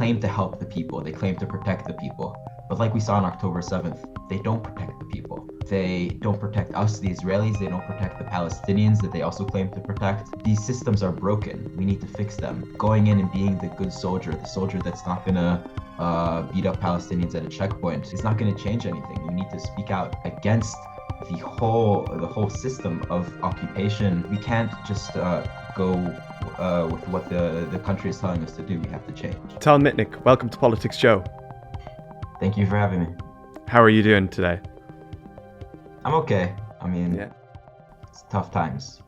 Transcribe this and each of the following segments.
claim to help the people, they claim to protect the people. But like we saw on October 7th, they don't protect the people. They don't protect us, the Israelis, they don't protect the Palestinians that they also claim to protect. These systems are broken. We need to fix them. Going in and being the good soldier, the soldier that's not gonna beat up Palestinians at a checkpoint, is not gonna change anything. We need to speak out against the whole system of occupation. We can't just go with what the country is telling us to do. We have to change. Tal Mitnick, welcome to PoliticsJOE. Thank you for having me. How are you doing today? I'm okay. I mean, It's tough times.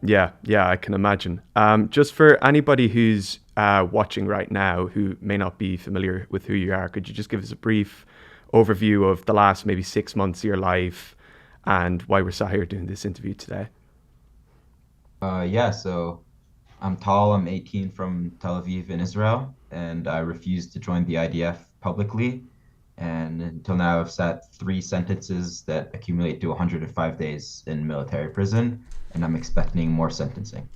Yeah, I can imagine. Just for anybody who's watching right now who may not be familiar with who you are, could you just give us a brief overview of the last maybe 6 months of your life and why we're sat here doing this interview today? So I'm Tal, I'm 18, from Tel Aviv in Israel, and I refused to join the IDF publicly. And until now, I've sat 3 sentences that accumulate to 105 days in military prison, and I'm expecting more sentencing.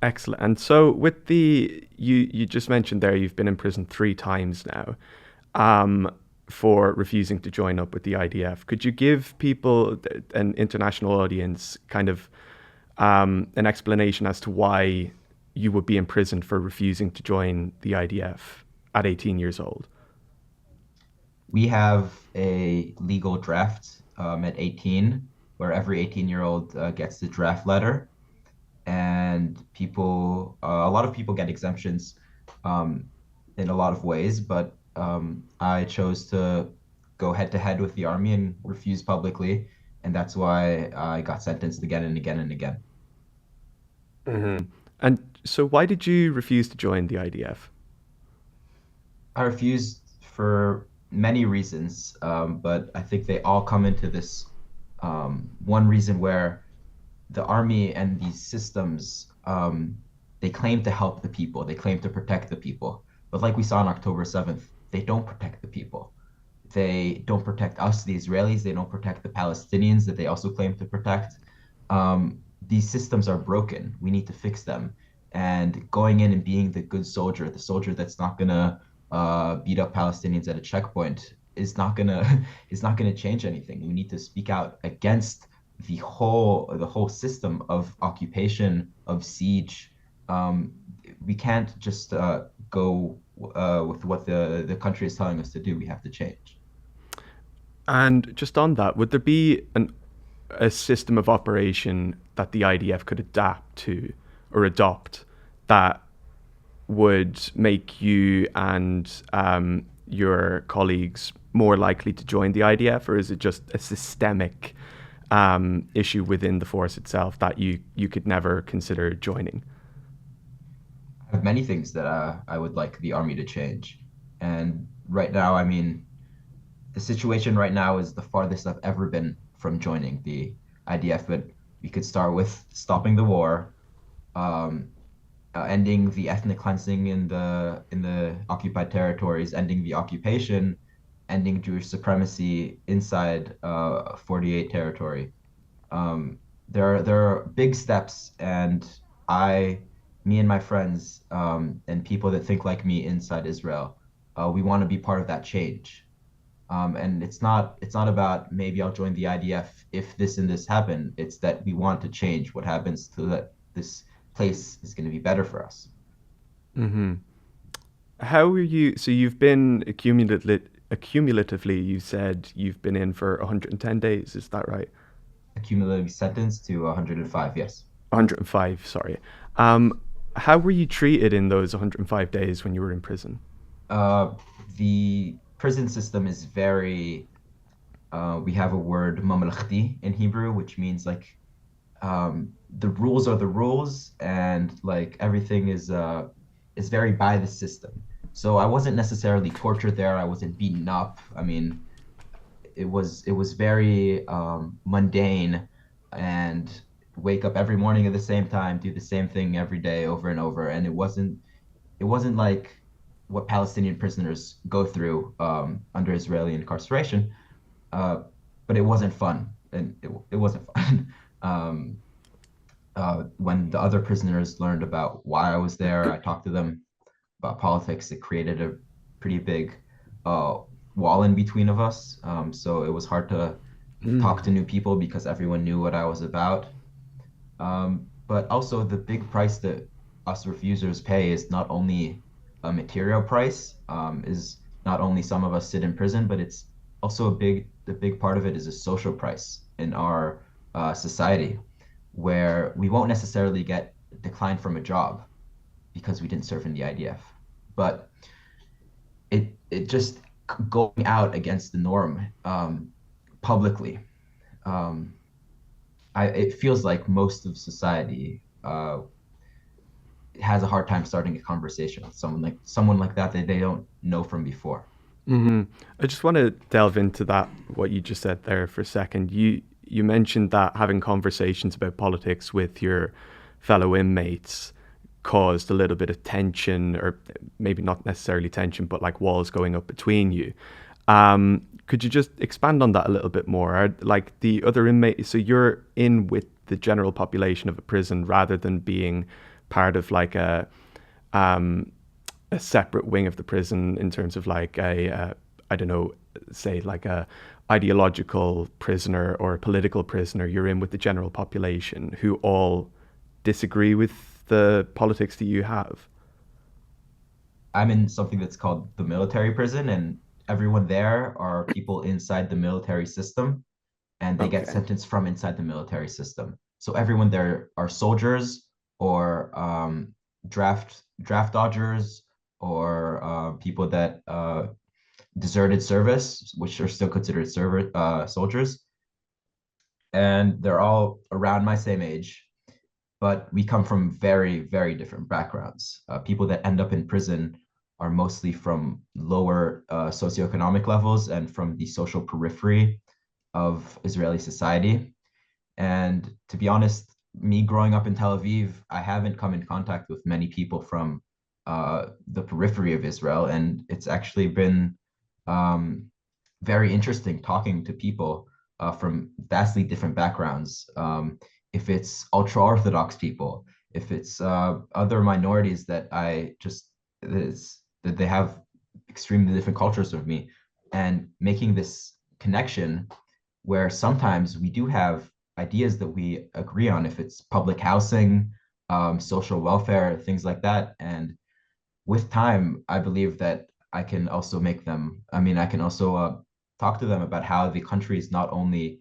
Excellent. And so with you just mentioned there, you've been in prison 3 times now for refusing to join up with the IDF. Could you give people, an international audience, kind of an explanation as to why you would be imprisoned for refusing to join the IDF at 18 years old? We have a legal draft at 18, where every 18-year-old gets the draft letter, and a lot of people get exemptions in a lot of ways, but I chose to go head-to-head with the army and refuse publicly, and that's why I got sentenced again and again and again. Mm-hmm. And so why did you refuse to join the IDF? I refused for many reasons, but I think they all come into this one reason where the army and these systems, they claim to help the people, they claim to protect the people. But like we saw on October 7th, they don't protect the people. They don't protect us, the Israelis, they don't protect the Palestinians that they also claim to protect. These systems are broken. We need to fix them. And going in and being the good soldier, the soldier that's not gonna beat up Palestinians at a checkpoint, is not gonna change anything. We need to speak out against the whole system of occupation, of siege. We can't just go with what the country is telling us to do. We have to change. And just on that, would there be a system of operation that the IDF could adapt to or adopt that would make you and your colleagues more likely to join the IDF, or is it just a systemic issue within the force itself that you could never consider joining? I have many things that I would like the army to change. And right now, I mean, the situation right now is the farthest I've ever been from joining the IDF, but we could start with stopping the war, ending the ethnic cleansing in the occupied territories, ending the occupation, ending Jewish supremacy inside 48 territory. There are big steps, and me and my friends and people that think like me inside Israel, we want to be part of that change. And it's not about maybe I'll join the IDF if this and this happen. It's that we want to change what happens so that this place is going to be better for us. Mm-hmm. How are you? So you've been accumulatively, you said you've been in for 110 days. Is that right? Accumulatively sentenced to 105, yes. 105, sorry. How were you treated in those 105 days when you were in prison? The prison system is very, we have a word, mamlachti, in Hebrew, which means like the rules are the rules, and like everything is very by the system. So I wasn't necessarily tortured there. I wasn't beaten up. I mean, it was very mundane, and wake up every morning at the same time, do the same thing every day over and over. And it wasn't like what Palestinian prisoners go through under Israeli incarceration, but it wasn't fun, and it wasn't fun. When the other prisoners learned about why I was there, I talked to them about politics, it created a pretty big uh, wall in between of us. So it was hard to talk to new people because everyone knew what I was about. But also the big price that us refusers pay is not only a material price, is not only some of us sit in prison, but it's also the big part of it is a social price in our society, where we won't necessarily get declined from a job because we didn't serve in the IDF, but it just going out against the norm publicly. Um, it feels like most of society has a hard time starting a conversation with someone like that they don't know from before. I just want to delve into that what you just said there for a second. You mentioned that having conversations about politics with your fellow inmates caused a little bit of tension, or maybe not necessarily tension, but like walls going up between you. Could you just expand on that a little bit more? Like the other inmates, so you're in with the general population of a prison rather than being part of like um, a separate wing of the prison in terms of like I don't know, say like a ideological prisoner or a political prisoner. You're in with the general population who all disagree with the politics that you have. I'm in something that's called the military prison, and everyone there are people inside the military system, and they get Okay. sentenced from inside the military system. So everyone there are soldiers or draft dodgers or people that deserted service, which are still considered soldiers, and they're all around my same age, but we come from very, very different backgrounds. People that end up in prison are mostly from lower socioeconomic levels and from the social periphery of Israeli society. And to be honest, me growing up in Tel Aviv, I haven't come in contact with many people from the periphery of Israel. And it's actually been um, very interesting talking to people from vastly different backgrounds. If it's ultra Orthodox people, if it's other minorities that that they have extremely different cultures of me, and making this connection where sometimes we do have ideas that we agree on, if it's public housing, social welfare, things like that. And with time, I believe that I can also I can also talk to them about how the country is not only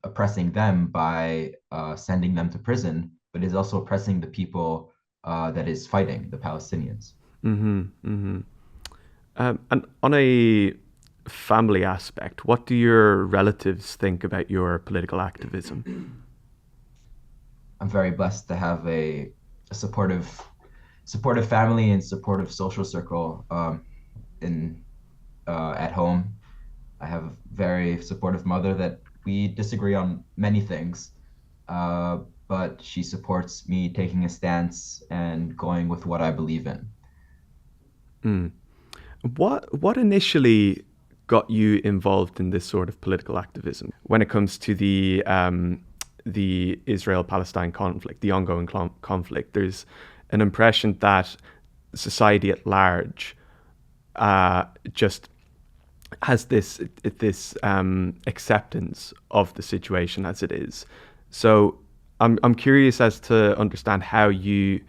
oppressing them by sending them to prison, but is also oppressing the people that is fighting, the Palestinians. And on a family aspect, what do your relatives think about your political activism? I'm very blessed to have a supportive family and supportive social circle in at home. I have a very supportive mother that we disagree on many things, uh, but she supports me taking a stance and going with what I believe in. What initially got you involved in this sort of political activism when it comes to the Israel-Palestine conflict, the ongoing conflict? There's an impression that society at large just has this acceptance of the situation as it is. So I'm curious as to understand how you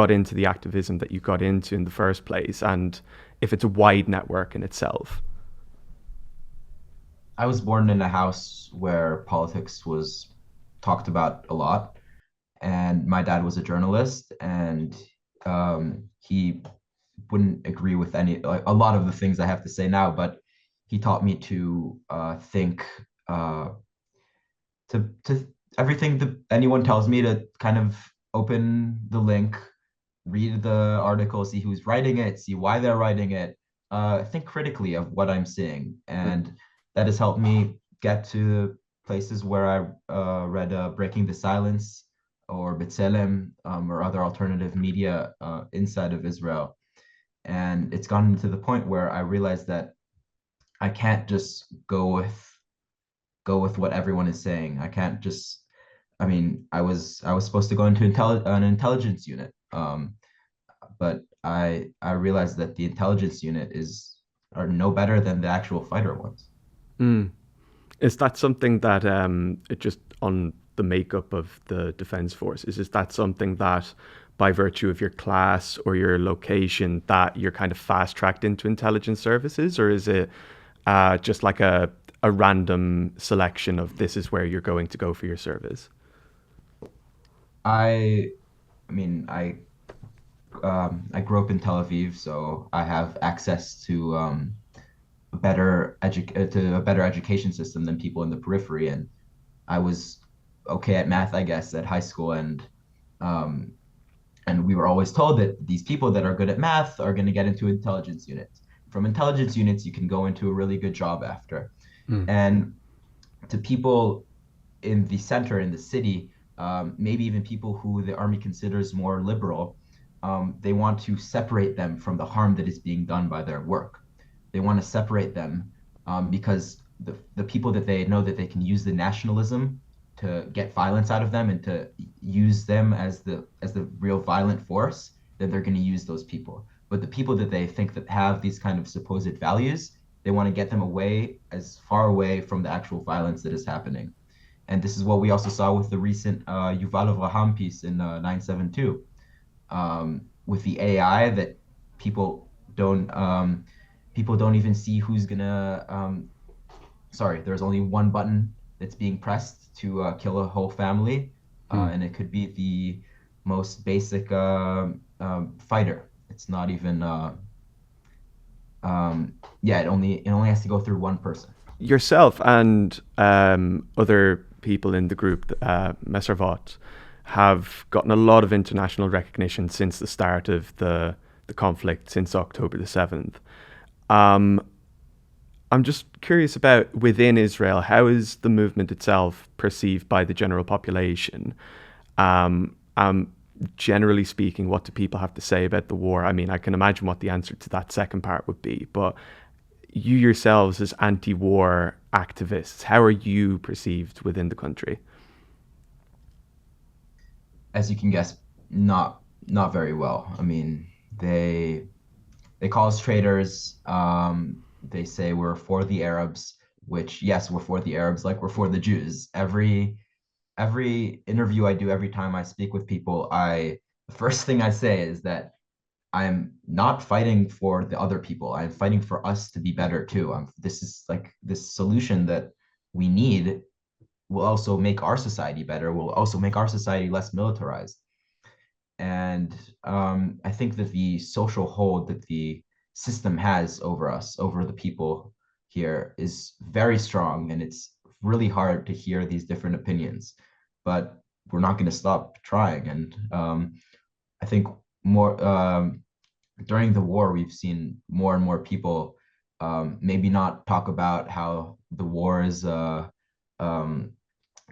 got into the activism that you got into in the first place, and if it's a wide network in itself. I was born in a house where politics was talked about a lot, and my dad was a journalist, and he wouldn't agree with like a lot of the things I have to say now, but he taught me to think uh, to everything that anyone tells me to kind of open the link, read the article, see who's writing it, see why they're writing it, think critically of what I'm seeing, and that has helped me get to places where I read Breaking the Silence or B'Tselem or other alternative media inside of Israel. And it's gotten to the point where I realized that I can't just go with what everyone is saying. I can't just I mean, I was supposed to go into an intelligence unit, but I realized that the intelligence unit is are no better than the actual fighter ones. Mm. Is that something that it just on the makeup of the defense forces? Is that something that, by virtue of your class or your location, that you're kind of fast tracked into intelligence services, or is it just like a random selection of this is where you're going to go for your service? I I mean I grew up in Tel Aviv, so I have access to a better education system than people in the periphery, and I was okay at math, I guess, at high school, um, and we were always told that these people that are good at math are going to get into intelligence units. From intelligence units, you can go into a really good job after. Mm. And to people in the center, in the city, maybe even people who the army considers more liberal, they want to separate them from the harm that is being done by their work. They want to separate them because the people that they know that they can use the nationalism to get violence out of them and to use them as the real violent force, then they're going to use those people. But the people that they think that have these kind of supposed values, they want to get them away, as far away from the actual violence that is happening. And this is what we also saw with the recent Yuval Avraham piece in 972, with the AI that people don't people don't even see who's gonna. Sorry, there's only one button that's being pressed to kill a whole family, Mm. and it could be the most basic fighter. It's not even. Yeah, it only has to go through one person. Yourself and other people in the group, Messervot, have gotten a lot of international recognition since the start of the conflict, since October the 7th. Um, I'm just curious about within Israel, how is the movement itself perceived by the general population? Um, um, Generally speaking, what do people have to say about the war? I mean, I can imagine what the answer to that second part would be, but you yourselves as anti-war activists, how are you perceived within the country? As you can guess, not very well. I mean, they call us traitors. They say we're for the Arabs, which yes, we're for the Arabs, like we're for the Jews. Every interview I do, every time I speak with people, I the first thing I say is that I'm not fighting for the other people. I'm fighting for us to be better too. This is like this solution that we need will also make our society better, will also make our society less militarized. And I think that the social hold that the system has over us, over the people here, is very strong. And it's really hard to hear these different opinions. But we're not going to stop trying. And I think more during the war, we've seen more and more people maybe not talk about how the war is um,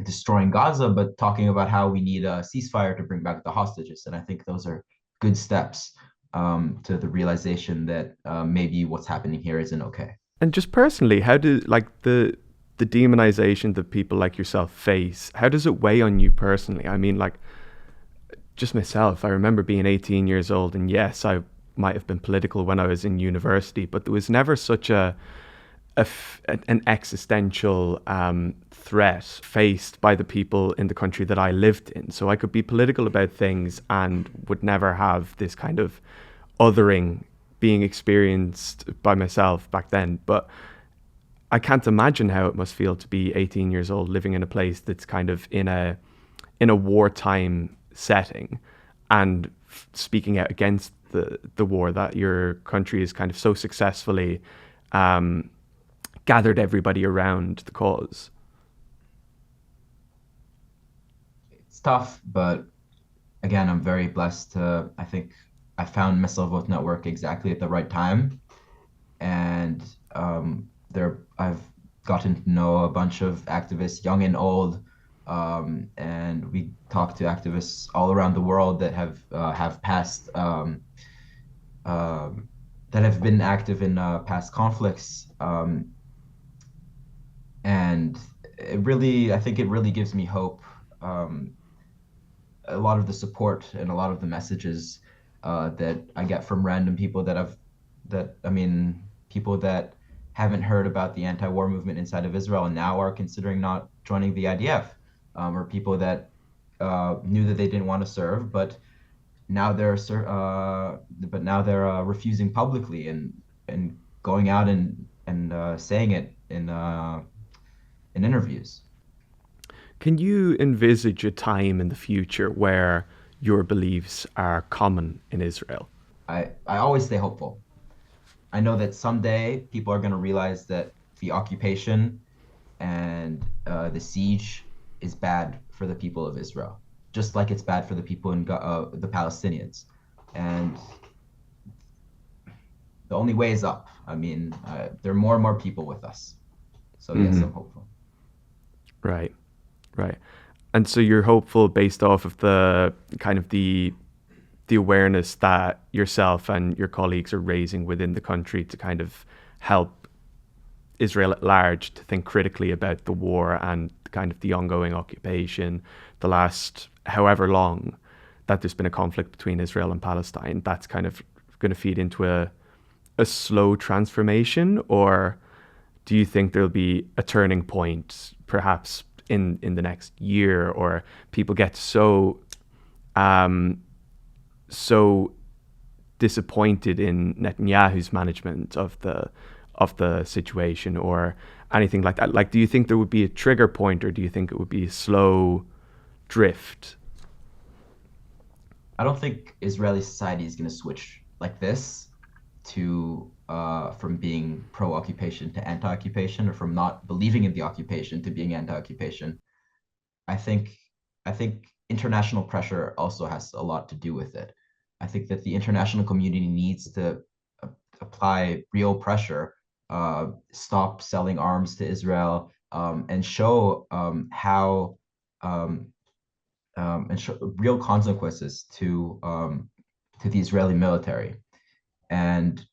destroying Gaza, but talking about how we need a ceasefire to bring back the hostages. And I think those are good steps to the realization that maybe what's happening here isn't okay. And just personally, how do like the demonization that people like yourself face, how does it weigh on you personally? I mean, like just myself, I remember being 18 years old, and yes, I might have been political when I was in university, but there was never such an existential threat faced by the people in the country that I lived in. So I could be political about things and would never have this kind of othering being experienced by myself back then. But I can't imagine how it must feel to be 18 years old living in a place that's kind of in a wartime setting and speaking out against the war that your country is kind of so successfully um, gathered everybody around the cause. It's tough, but again, I'm very blessed to, I think I found Missile Vote Network exactly at the right time. And I've gotten to know a bunch of activists, young and old, and we talk to activists all around the world that have passed that have been active in past conflicts, and I think it really gives me hope. A lot of the support and a lot of the messages that I get from random people I mean, people that haven't heard about the anti-war movement inside of Israel and now are considering not joining the IDF, or people that knew that they didn't want to serve, now they're but now they're refusing publicly and going out and saying it in interviews. Can you envisage a time in the future where your beliefs are common in Israel? I always stay hopeful. I know that someday people are going to realize that the occupation and the siege is bad for the people of Israel, just like it's bad for the people in the Palestinians. And the only way is up. I mean, there are more and more people with us. So yes, Mm-hmm. I'm hopeful. Right, right. And so you're hopeful based off of the kind of the awareness that yourself and your colleagues are raising within the country to kind of help Israel at large to think critically about the war and kind of the ongoing occupation, the last however long that there's been a conflict between Israel and Palestine. That's kind of going to feed into a slow transformation, or do you think there'll be a turning point, perhaps in the next year, or people get um, so disappointed in Netanyahu's management of the situation, or anything like that? Like, do you think there would be a trigger point, or do you think it would be a slow drift? I don't think Israeli society is going to switch like this to from being pro-occupation to anti-occupation, or from not believing in the occupation to being anti-occupation. I think I think international pressure also has a lot to do with it. I think that the international community needs to uh, apply real pressure, stop selling arms to Israel, and show how and show real consequences to the Israeli military. And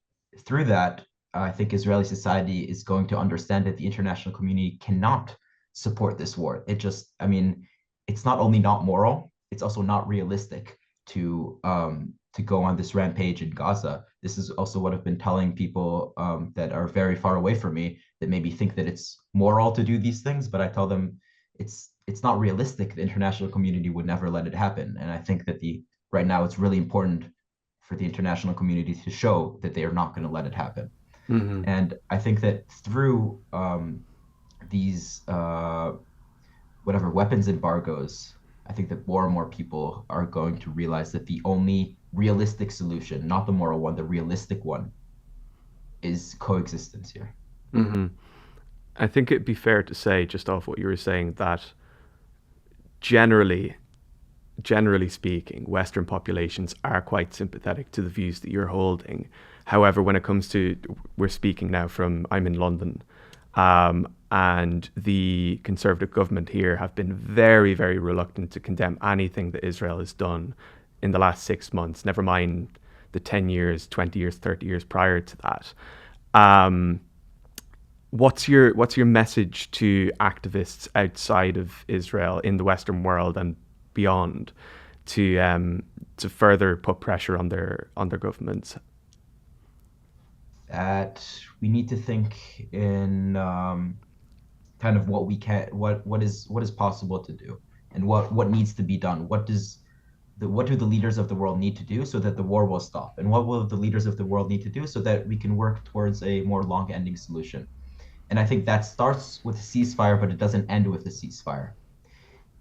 through that, I think Israeli society is going to understand that the international community cannot support this war. I mean, it's not only not moral, it's also not realistic to go on this rampage in Gaza. This is also what I've been telling people that are very far away from me that maybe think that it's moral to do these things, but I tell them it's not realistic. The international community would never let it happen, and I think that the right now it's really important for the international community to show that they are not going to let it happen. Mm-hmm. And I think that through these whatever weapons embargoes, I think that more and more people are going to realize that the only realistic solution, not the moral one, the realistic one, is coexistence here. Mm-hmm. I think it'd be fair to say, just off what you were saying, that generally, generally speaking, Western populations are quite sympathetic to the views that you're holding. However, when it comes to, we're speaking now from, I'm in London, and the Conservative government here have been very, very reluctant to condemn anything that Israel has done in the last 6 months, never mind the 10 years, 20 years, 30 years prior to that. Um, what's your message to activists outside of Israel in the Western world and beyond to further put pressure on their governments? That we need to think in kind of what is possible to do, and what needs to be done. What do the leaders of the world need to do so that the war will stop, and what will the leaders of the world need to do so that we can work towards a more long-ending solution. And I think that starts with a ceasefire, but it doesn't end with a ceasefire.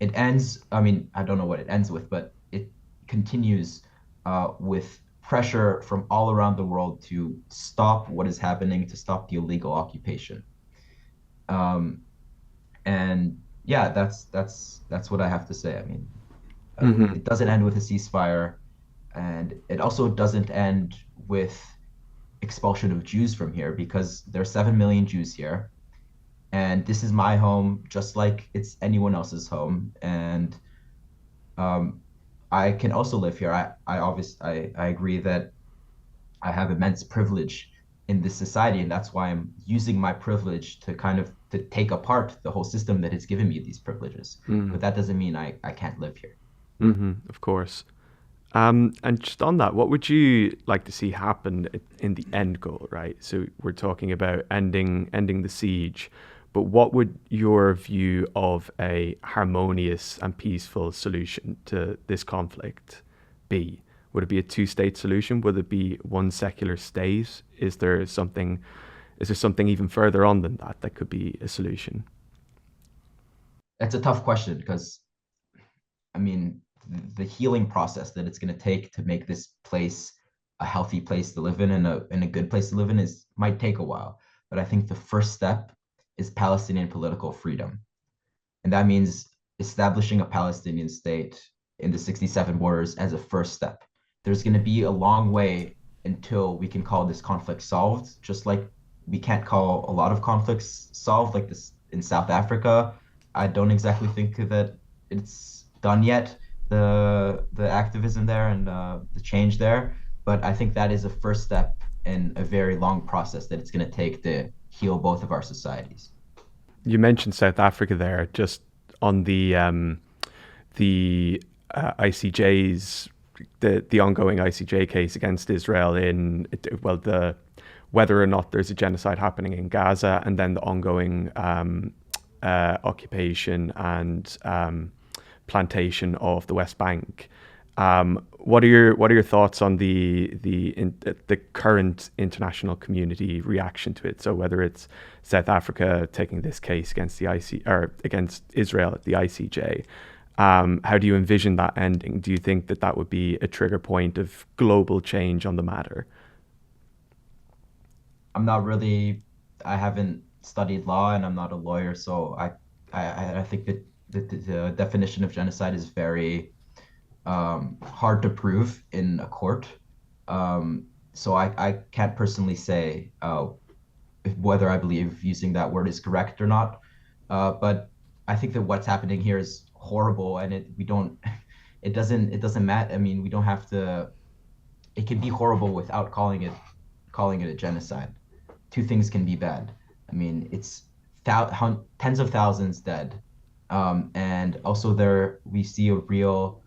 It ends, I mean, I don't know what it ends with, but it continues with pressure from all around the world to stop what is happening, to stop the illegal occupation. Um, and yeah, that's what I have to say. I mean, Mm-hmm. it doesn't end with a ceasefire, and it also doesn't end with expulsion of Jews from here, because there are 7 million Jews here, and this is my home just like it's anyone else's home. And um, I can also live here. I agree that I have immense privilege in this society, and that's why I'm using my privilege to kind of to take apart the whole system that has given me these privileges. Mm-hmm. But that doesn't mean I can't live here. Mm-hmm. Of course. And just on that, what would you like to see happen in the end goal, right? So we're talking about ending the siege, but what would your view of a harmonious and peaceful solution to this conflict be? Would it be a two-state solution? Would it be one secular state? Is there something even further on than that that could be a solution? It's a tough question because I mean, the healing process that it's going to take to make this place a healthy place to live in and a good place to live in is might take a while. But I think the first step is Palestinian political freedom. And that means establishing a Palestinian state in the 67 borders as a first step. There's going to be a long way until we can call this conflict solved, just like we can't call a lot of conflicts solved, like this in South Africa. I don't exactly think that it's done yet, the activism there and the change there. But I think that is a first step in a very long process that it's going to take to heal both of our societies. You mentioned South Africa there, just on the ICJ's the ongoing ICJ case against Israel in well the whether or not there's a genocide happening in Gaza, and then the ongoing occupation and plantation of the West Bank. What are your thoughts on the current international community reaction to it? So whether it's South Africa taking this case against the IC or against Israel at the ICJ, how do you envision that ending? Do you think that that would be a trigger point of global change on the matter? I'm not really, I haven't studied law and I'm not a lawyer, so I think that the definition of genocide is very hard to prove in a court. So I can't personally say whether I believe using that word is correct or not. But I think that what's happening here is horrible, and we don't, it doesn't matter. I mean, we don't have to. It can be horrible without calling it a genocide. Two things can be bad. I mean, it's tens of thousands dead, and also there we see a real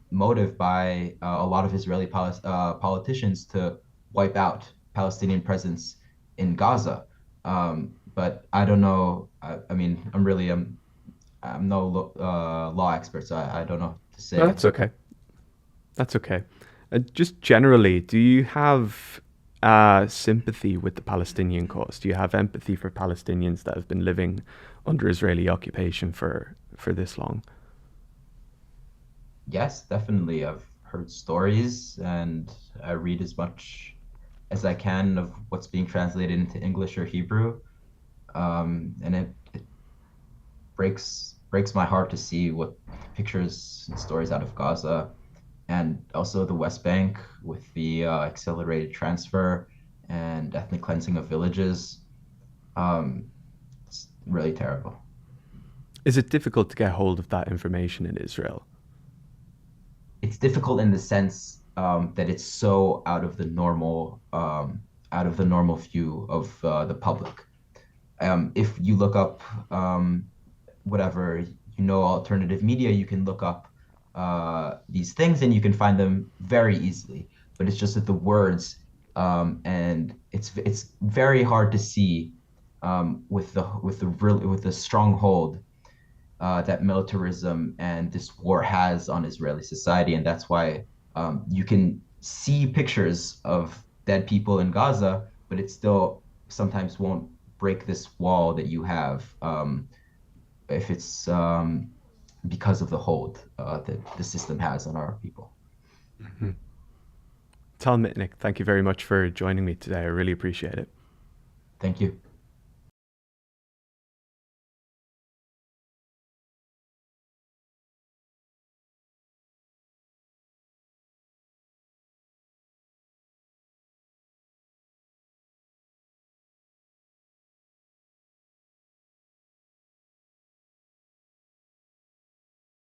motive by a lot of Israeli politicians to wipe out Palestinian presence in Gaza. But I don't know. I mean, I'm no law expert, so I don't know to No, say. that's okay. That's okay. Just generally, do you have sympathy with the Palestinian cause? Do you have empathy for Palestinians that have been living under Israeli occupation for this long? Yes, definitely. I've heard stories and I read as much as I can of what's being translated into English or Hebrew. And it breaks my heart to see what pictures and stories out of Gaza and also the West Bank with the accelerated transfer and ethnic cleansing of villages. It's really terrible. Is it difficult to get hold of that information in Israel? It's difficult in the sense that it's so out of the normal view of the public. If you look up whatever alternative media, you can look up these things and you can find them very easily. But it's just that the words and it's very hard to see with the stronghold that militarism and this war has on Israeli society, and that's why you can see pictures of dead people in Gaza, but it still sometimes won't break this wall that you have if it's because of the hold that the system has on our people. Tal Mitnick, thank you very much for joining me today. I really appreciate it. Thank you.